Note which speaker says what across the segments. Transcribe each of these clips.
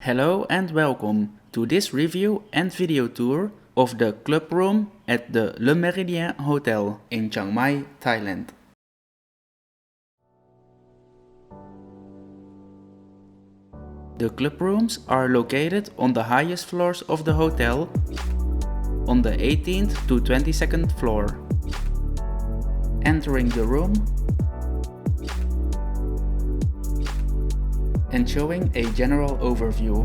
Speaker 1: Hello and welcome to this review and video tour of the club room at the Le Méridien Hotel in Chiang Mai, Thailand. The club rooms are located on the highest floors of the hotel, on the 18th to 22nd floor. Entering the room and showing a general overview.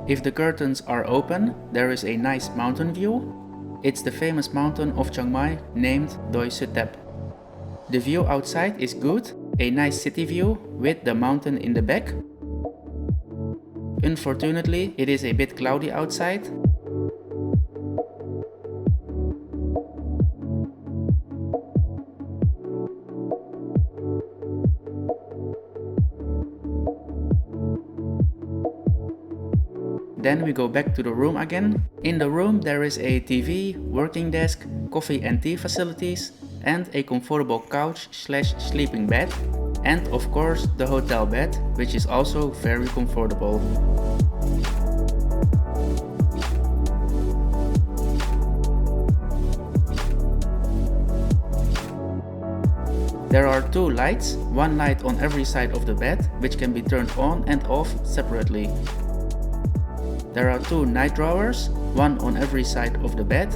Speaker 1: If the curtains are open, there is a nice mountain view. It's the famous mountain of Chiang Mai named Doi Suthep. The view outside is good, a nice city view with the mountain in the back. Unfortunately, it is a bit cloudy outside. Then we go back to the room again. In the room there is a TV, working desk, coffee and tea facilities, and a comfortable couch/sleeping bed. And of course the hotel bed, which is also very comfortable. There are two lights, one light on every side of the bed, which can be turned on and off separately. There are two night drawers, one on every side of the bed.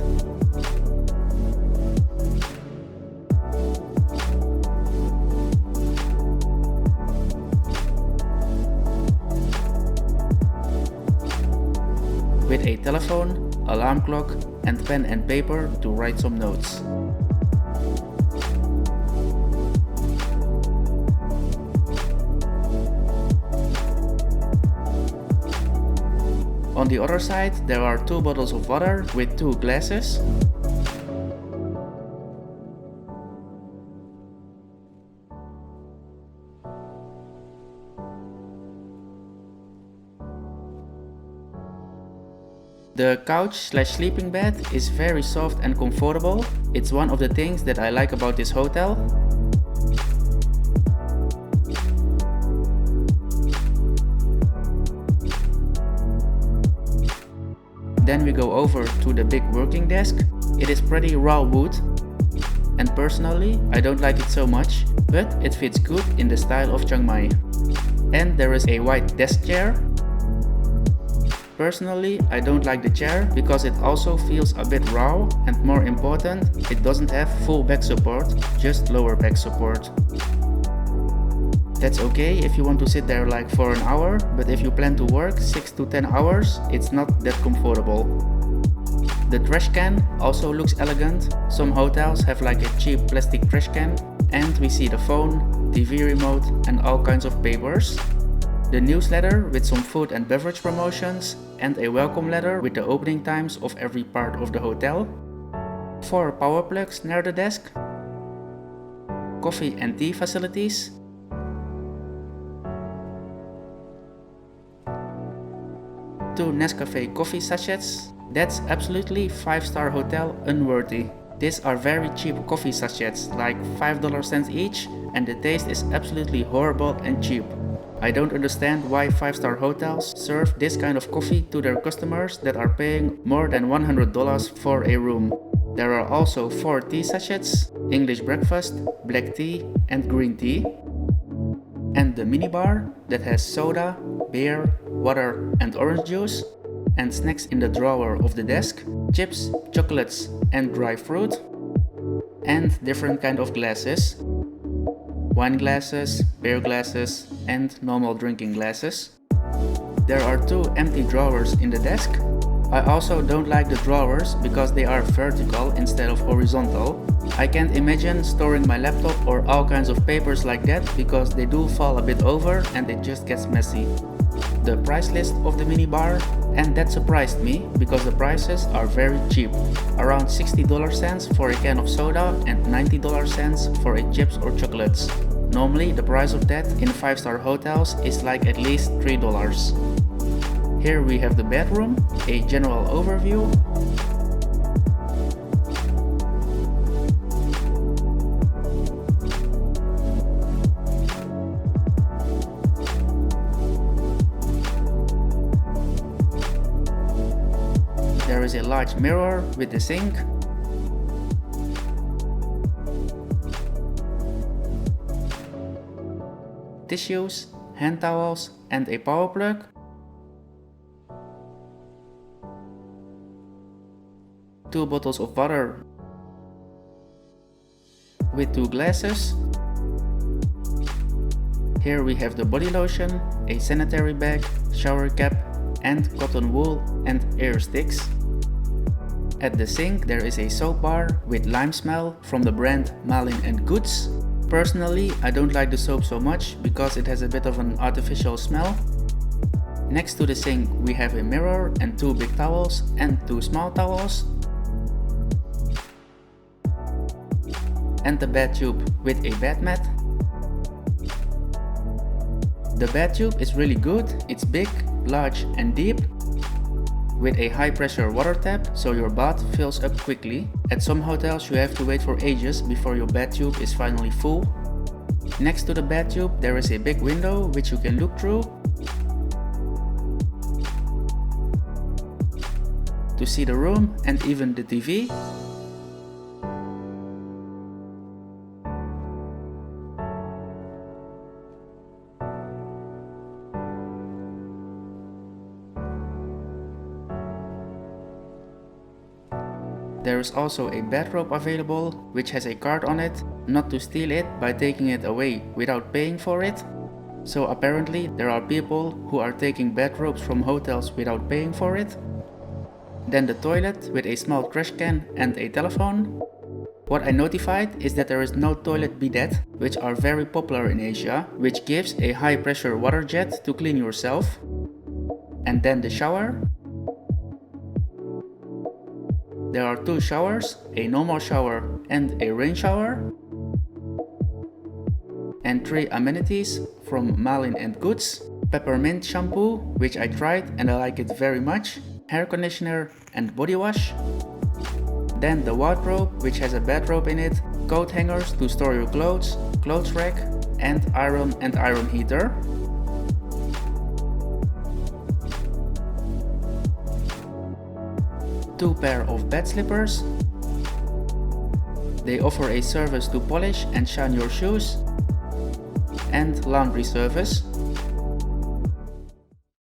Speaker 1: With a telephone, alarm clock, and pen and paper to write some notes. On the other side, there are two bottles of water with two glasses. The couch/sleeping bed is very soft and comfortable. It's one of the things that I like about this hotel. Then we go over to the big working desk. It is pretty raw wood, and personally I don't like it so much, but it fits good in the style of Chiang Mai. And there is a white desk chair. Personally I don't like the chair because it also feels a bit raw, and more important, it doesn't have full back support, just lower back support. That's okay if you want to sit there like for an hour, but if you plan to work 6 to 10 hours, it's not that comfortable. The trash can also looks elegant. Some hotels have like a cheap plastic trash can, and we see the phone, TV remote, and all kinds of papers. The newsletter with some food and beverage promotions, and a welcome letter with the opening times of every part of the hotel. 4 power plugs near the desk. Coffee and tea facilities. 2 Nescafe coffee sachets. That's absolutely 5-star hotel unworthy. These are very cheap coffee sachets, like $5 each, and the taste is absolutely horrible and cheap. I don't understand why 5-star hotels serve this kind of coffee to their customers that are paying more than $100 for a room. There are also 4 tea sachets, English breakfast, black tea and green tea. and the minibar that has soda, beer, water and orange juice, and snacks in the drawer of the desk, chips, chocolates and dry fruit, and different kind of glasses, wine glasses, beer glasses and normal drinking glasses. There are 2 empty drawers in the desk. I also don't like the drawers because they are vertical instead of horizontal. I can't imagine storing my laptop or all kinds of papers like that because they do fall a bit over and it just gets messy. The price list of the minibar, and that surprised me because the prices are very cheap, around $60 for a can of soda and $90 for a chips or chocolates. Normally the price of that in 5-star hotels is like at least $3. Here we have the bedroom, a general overview. There is a large mirror with the sink. Tissues, hand towels and a power plug. Two bottles of water with 2 glasses. Here we have the body lotion, a sanitary bag, shower cap and cotton wool and air sticks. At the sink there is a soap bar with lime smell from the brand Malin & Goods. Personally, I don't like the soap so much because it has a bit of an artificial smell. Next to the sink we have a mirror and 2 big towels and 2 small towels. And the bed tube with a bed mat. The bed tube is really good. It's big, large and deep, with a high pressure water tap so your bath fills up quickly. At some hotels you have to wait for ages before your bed tube is finally full. Next to the bed tube there is a big window which you can look through to see the room and even the TV. There is also a bathrobe available, which has a card on it, not to steal it by taking it away without paying for it. So apparently there are people who are taking bathrobes from hotels without paying for it. Then the toilet with a small trash can and a telephone. What I notified is that there is no toilet bidet, which are very popular in Asia, which gives a high pressure water jet to clean yourself. And then the shower. There are 2 showers, a normal shower and a rain shower. And 3 amenities from Malin & Goods. Peppermint shampoo, which I tried and I like it very much. Hair conditioner and body wash. Then the wardrobe, which has a bathrobe in it, coat hangers to store your clothes, clothes rack and iron heater. Two pair of bed slippers. They offer a service to polish and shine your shoes. And laundry service.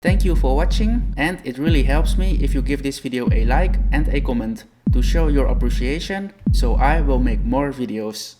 Speaker 1: Thank you for watching, and it really helps me if you give this video a like and a comment to show your appreciation, so I will make more videos.